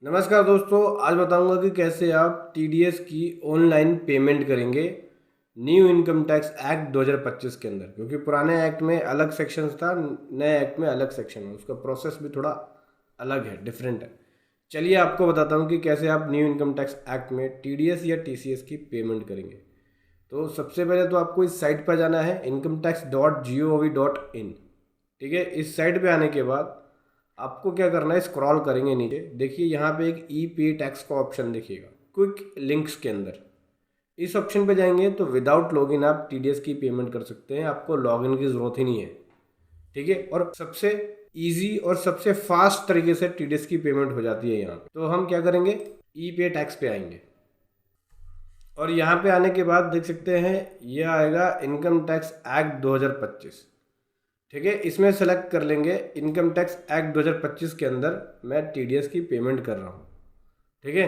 नमस्कार दोस्तों, आज बताऊंगा कि कैसे आप टीडीएस की ऑनलाइन पेमेंट करेंगे न्यू इनकम टैक्स एक्ट 2025 के अंदर। क्योंकि पुराने एक्ट में अलग सेक्शंस था, नए एक्ट में अलग सेक्शन है, उसका प्रोसेस भी थोड़ा अलग है, डिफरेंट है। चलिए आपको बताता हूं कि कैसे आप न्यू इनकम टैक्स एक्ट में टीडीएस या टीसीएस की पेमेंट करेंगे। तो सबसे पहले तो आपको इस साइट पर जाना है incometax.gov.in। ठीक है, इस साइट पे आने के बाद आपको क्या करना है, स्क्रॉल करेंगे नीचे, देखिए यहाँ पे एक ई पे टैक्स का ऑप्शन दिखेगा क्विक लिंक्स के अंदर। इस ऑप्शन पे जाएंगे तो विदाउट लॉगिन आप टीडीएस की पेमेंट कर सकते हैं, आपको लॉगिन की ज़रूरत ही नहीं है। ठीक है, और सबसे इजी और सबसे फास्ट तरीके से टीडीएस की पेमेंट हो जाती है यहाँ पे। तो हम क्या करेंगे, ई पे टैक्स पे आएंगे और यहाँ पे आने के बाद देख सकते हैं ये आएगा इनकम टैक्स एक्ट 2025। ठीक है, इसमें सेलेक्ट कर लेंगे इनकम टैक्स एक्ट 2025 के अंदर मैं टीडीएस की पेमेंट कर रहा हूँ। ठीक है,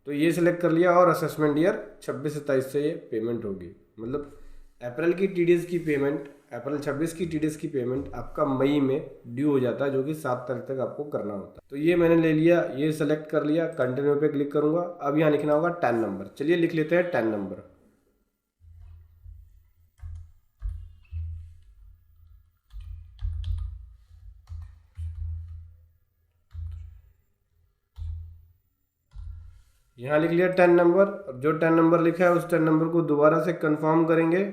तो ये सिलेक्ट कर लिया और असेसमेंट ईयर 26-27 से ये पेमेंट होगी। मतलब अप्रैल की टीडीएस की पेमेंट, अप्रैल 26 की टीडीएस की पेमेंट आपका मई में ड्यू हो जाता है, जो कि 7 तारीख तक आपको करना होता है। तो ये मैंने ले लिया, ये सेलेक्ट कर लिया, कंटिन्यू पे क्लिक करूँगा। अब यहाँ लिखना होगा 10 नंबर। चलिए लिख लेते हैं 10 नंबर। यहाँ लिख लिया 10 नंबर। और जो 10 नंबर लिखा है उस 10 नंबर को दोबारा से कंफर्म करेंगे।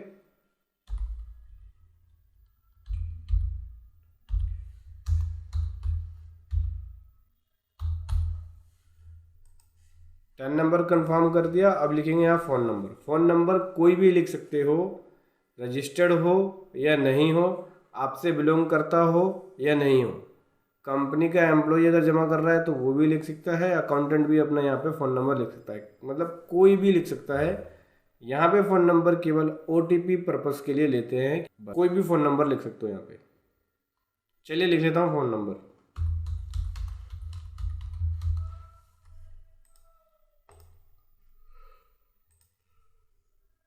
टेन नंबर कंफर्म कर दिया। अब लिखेंगे यहाँ फ़ोन नंबर। फ़ोन नंबर कोई भी लिख सकते हो, रजिस्टर्ड हो या नहीं हो, आपसे बिलोंग करता हो या नहीं हो। कंपनी का एम्प्लॉय अगर जमा कर रहा है तो वो भी लिख सकता है, अकाउंटेंट भी अपना यहाँ पे फ़ोन नंबर लिख सकता है, मतलब कोई भी लिख सकता है। यहाँ पे फ़ोन नंबर केवल ओटीपी पर्पस के लिए लेते हैं, कोई भी फ़ोन नंबर लिख सकते हो यहाँ पे। चलिए लिख लेता हूँ फ़ोन नंबर।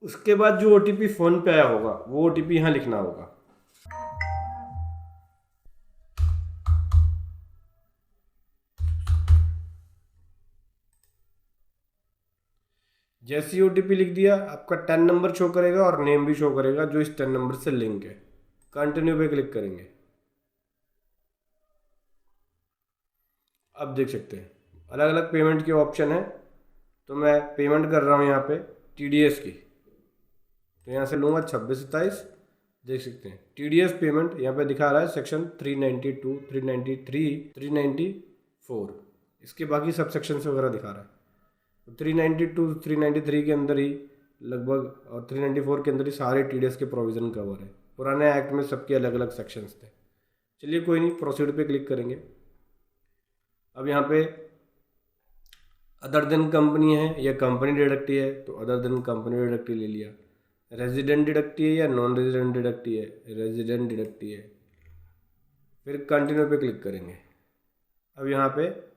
उसके बाद जो ओटीपी फ़ोन पे आया होगा वो ओटीपी यहाँ लिखना होगा। जैसे ही ओटीपी लिख दिया, आपका 10 नंबर शो करेगा और नेम भी शो करेगा जो इस 10 नंबर से लिंक है। कंटिन्यू पे क्लिक करेंगे। अब देख सकते हैं अलग अलग पेमेंट के ऑप्शन है। तो मैं पेमेंट कर रहा हूँ यहाँ पे टीडीएस की, तो यहाँ से लूँगा 26-27। देख सकते हैं टीडीएस पेमेंट यहाँ पे दिखा रहा है सेक्शन 392, 393, 394। इसके बाकी सब सेक्शन से वगैरह दिखा रहा है। तो 392, 393 के अंदर ही लगभग और 394 के अंदर ही सारे टीडीएस के प्रोविज़न कवर है। पुराने एक्ट में सबके अलग अलग सेक्शंस थे। चलिए कोई नहीं, प्रोसीड पे क्लिक करेंगे। अब यहाँ पे अदर देन कंपनी है या कंपनी डिडक्टी है, तो अदर देन कंपनी डिडक्टी ले लिया। रेजिडेंट डिडक्टी है या नॉन रेजिडेंट डिडक्टी है, रेजिडेंट डिडक्टी है। फिर कंटिन्यू पे क्लिक करेंगे। अब यहाँ पे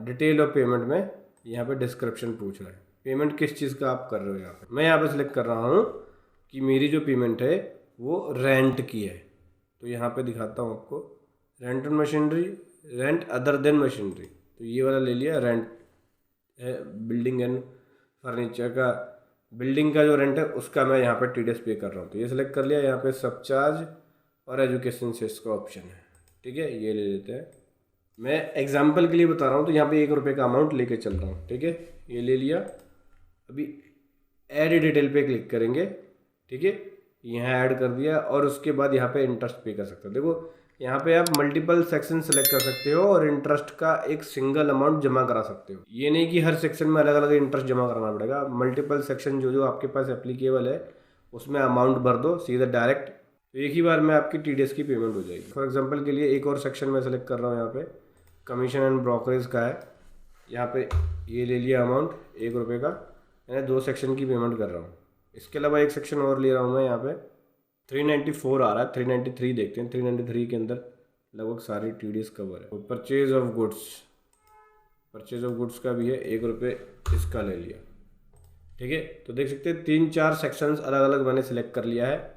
डिटेल ऑफ पेमेंट में यहाँ पे डिस्क्रिप्शन पूछ रहा है, पेमेंट किस चीज़ का आप कर रहे हो। यहाँ पे मैं यहाँ पे सिलेक्ट कर रहा हूँ कि मेरी जो पेमेंट है वो रेंट की है। तो यहाँ पे दिखाता हूँ आपको, rent on machinery, rent other than machinery. तो ये वाला ले लिया, रेंट है बिल्डिंग एंड फर्नीचर का, बिल्डिंग का जो रेंट है उसका मैं यहाँ पे टीडीएस पे कर रहा हूँ। तो ये सिलेक्ट कर लिया। यहाँ पे सब चार्ज और एजुकेशन सेस का ऑप्शन है। ठीक है, ये ले लेते हैं। मैं एग्जाम्पल के लिए बता रहा हूँ, तो यहाँ पे 1 रुपये का अमाउंट लेके चल रहा हूँ। ठीक है, ये ले लिया। अभी ऐड डिटेल पे क्लिक करेंगे। ठीक है, यहाँ ऐड कर दिया और उसके बाद यहाँ पे इंटरेस्ट पे कर सकते हो। देखो यहाँ पे आप मल्टीपल सेक्शन सेलेक्ट कर सकते हो और इंटरेस्ट का एक सिंगल अमाउंट जमा करा सकते हो। ये नहीं कि हर सेक्शन में अलग अलग इंटरेस्ट जमा कराना पड़ेगा। मल्टीपल सेक्शन जो जो आपके पास एप्लीकेबल है उसमें अमाउंट भर दो सीधा डायरेक्ट, तो एक ही बार में आपकी टीडीएस की पेमेंट हो जाएगी। फॉर एग्जाम्पल के लिए एक और सेक्शन में सेलेक्ट कर रहा हूँ, यहाँ पे कमीशन एंड ब्रोकरेज का है। यहाँ पे ये ले लिया अमाउंट 1 रुपये का, मैंने 2 सेक्शन की पेमेंट कर रहा हूँ। इसके अलावा एक सेक्शन और ले रहा हूँ मैं, यहाँ पे 394 आ रहा है, 393 देखते हैं। 393 के अंदर लगभग सारी टीडीएस कवर है। Purchase of goods, purchase of goods का भी है, 1 रुपये इसका ले लिया। ठीक है, तो देख सकते हैं 3-4 सेक्शंस अलग अलग मैंने सिलेक्ट कर लिया है।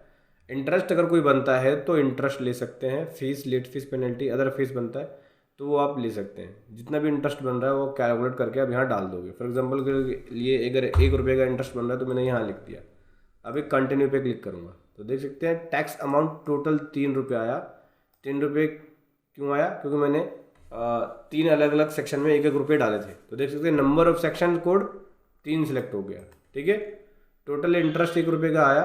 इंटरेस्ट अगर कोई बनता है तो इंटरेस्ट ले सकते हैं, fees, late fees, penalty, other fees बनता है तो वो आप ले सकते हैं। जितना भी इंटरेस्ट बन रहा है वो कैलकुलेट करके आप यहाँ डाल दोगे। फॉर एग्जांपल के लिए अगर 1 रुपये का इंटरेस्ट बन रहा है तो मैंने यहाँ लिख दिया। अभी कंटिन्यू पे क्लिक करूँगा तो देख सकते हैं टैक्स अमाउंट टोटल 3 रुपये आया। 3 रुपये क्यों आया? क्योंकि मैंने 3 अलग अलग सेक्शन में 1-1 रुपये डाले थे। तो देख सकते हैं number of section code 3 select हो गया। ठीक है, टोटल इंटरेस्ट 1 रुपये का आया,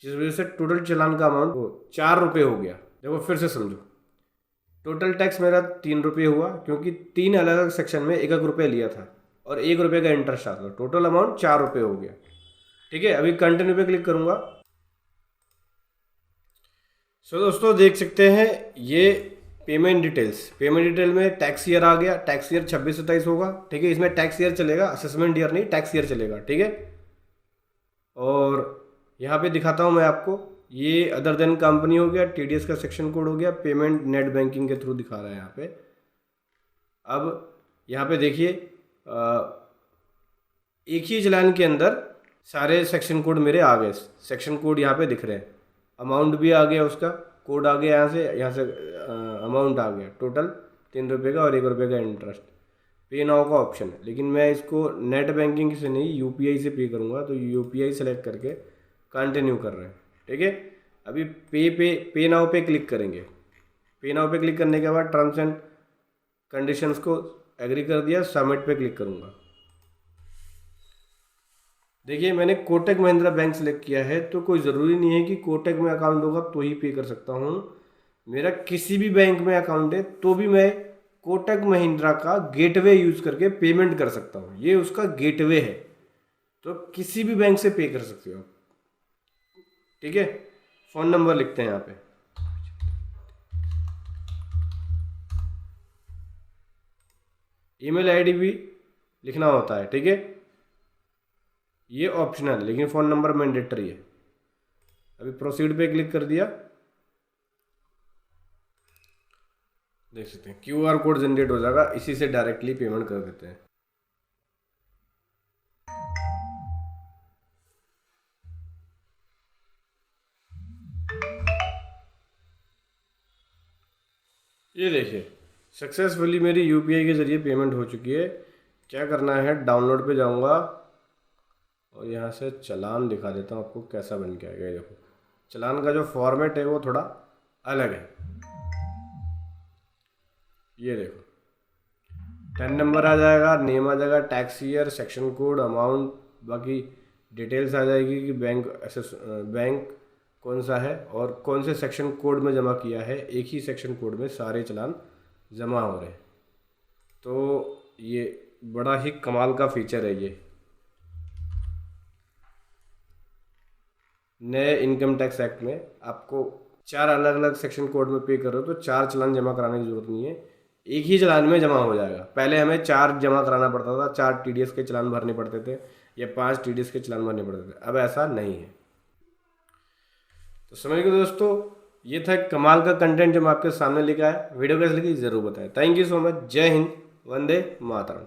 जिस वजह से टोटल चालान का अमाउंट 4 रुपये हो गया। देखो फिर से समझो, टोटल टैक्स मेरा 3 रुपये हुआ क्योंकि 3 अलग अलग सेक्शन में 1-1 रुपये लिया था और 1 रुपये का इंटरेस्ट आता था। टोटल अमाउंट 4 रुपये हो गया। ठीक है, अभी कंटिन्यू पे क्लिक करूंगा। सो दोस्तों देख सकते हैं ये पेमेंट डिटेल में टैक्स ईयर आ गया। टैक्स ईयर 26-27 होगा। ठीक है, इसमें टैक्स ईयर चलेगा, असेसमेंट ईयर नहीं, टैक्स ईयर चलेगा। ठीक है, और यहाँ पे दिखाता हूँ मैं आपको, ये अदर देन कंपनी हो गया, टीडीएस का सेक्शन कोड हो गया, पेमेंट नेट बैंकिंग के थ्रू दिखा रहा है यहाँ पे। अब यहाँ पे देखिए एक ही चालान के अंदर सारे सेक्शन कोड मेरे आ गए। सेक्शन कोड यहाँ पे दिख रहे हैं, अमाउंट भी आ गया, उसका कोड आ गया, यहाँ से अमाउंट आ गया टोटल 3 रुपये का और 1 रुपये का इंटरेस्ट। पे नाउ का ऑप्शन है, लेकिन मैं इसको नेट बैंकिंग से नहीं यूपीआई से पे करूँगा, तो यूपीआई सेलेक्ट करके कंटिन्यू कर रहे हैं। ठीक है, अभी पे नाउ पे क्लिक करेंगे। पे नाउ पे क्लिक करने के बाद टर्म्स एंड कंडीशंस को एग्री कर दिया, सबमिट पे क्लिक करूँगा। देखिए मैंने कोटक महिंद्रा बैंक सेलेक्ट किया है, तो कोई ज़रूरी नहीं है कि कोटक में अकाउंट होगा तो ही पे कर सकता हूँ। मेरा किसी भी बैंक में अकाउंट है तो भी मैं कोटक महिंद्रा का गेटवे यूज़ करके पेमेंट कर सकता हूँ। ये उसका गेटवे है, तो किसी भी बैंक से पे कर सकते हो। ठीक है, फ़ोन नंबर लिखते हैं यहाँ पे, ईमेल आईडी भी लिखना होता है। ठीक है, ये ऑप्शनल, लेकिन फ़ोन नंबर मैंडेटरी है। अभी प्रोसीड पे क्लिक कर दिया। देख सकते हैं क्यूआर कोड जनरेट हो जाएगा, इसी से डायरेक्टली पेमेंट कर देते हैं। ये देखिए सक्सेसफुली मेरी यूपीआई के ज़रिए पेमेंट हो चुकी है। क्या करना है, डाउनलोड पे जाऊंगा और यहाँ से चालान दिखा देता हूँ आपको कैसा बन के आएगा। देखो चालान का जो फॉर्मेट है वो थोड़ा अलग है। ये देखो 10 नंबर आ जाएगा, नेम आ जाएगा, tax year, section code, amount, बाकी डिटेल्स आ जाएगी कि बैंक कौन सा है और कौन से सेक्शन कोड में जमा किया है। एक ही सेक्शन कोड में सारे चालान जमा हो रहे हैं। तो ये बड़ा ही कमाल का फीचर है। ये नए इनकम टैक्स एक्ट में आपको 4 अलग अलग सेक्शन कोड में पे कर रहे हो तो 4 चालान जमा कराने की ज़रूरत नहीं है, एक ही चालान में जमा हो जाएगा। पहले हमें 4 जमा कराना पड़ता था, 4 टीडीएस के चालान भरने पड़ते थे या 5 टीडीएस के चालान भरने पड़ते थे। अब ऐसा नहीं है। तो समझ गए दोस्तों, ये था कमाल का कंटेंट जो मैं आपके सामने लेके आया। वीडियो कैसे लगी ज़रूर बताएं। Thank you so much. जय हिंद, वंदे मातरम।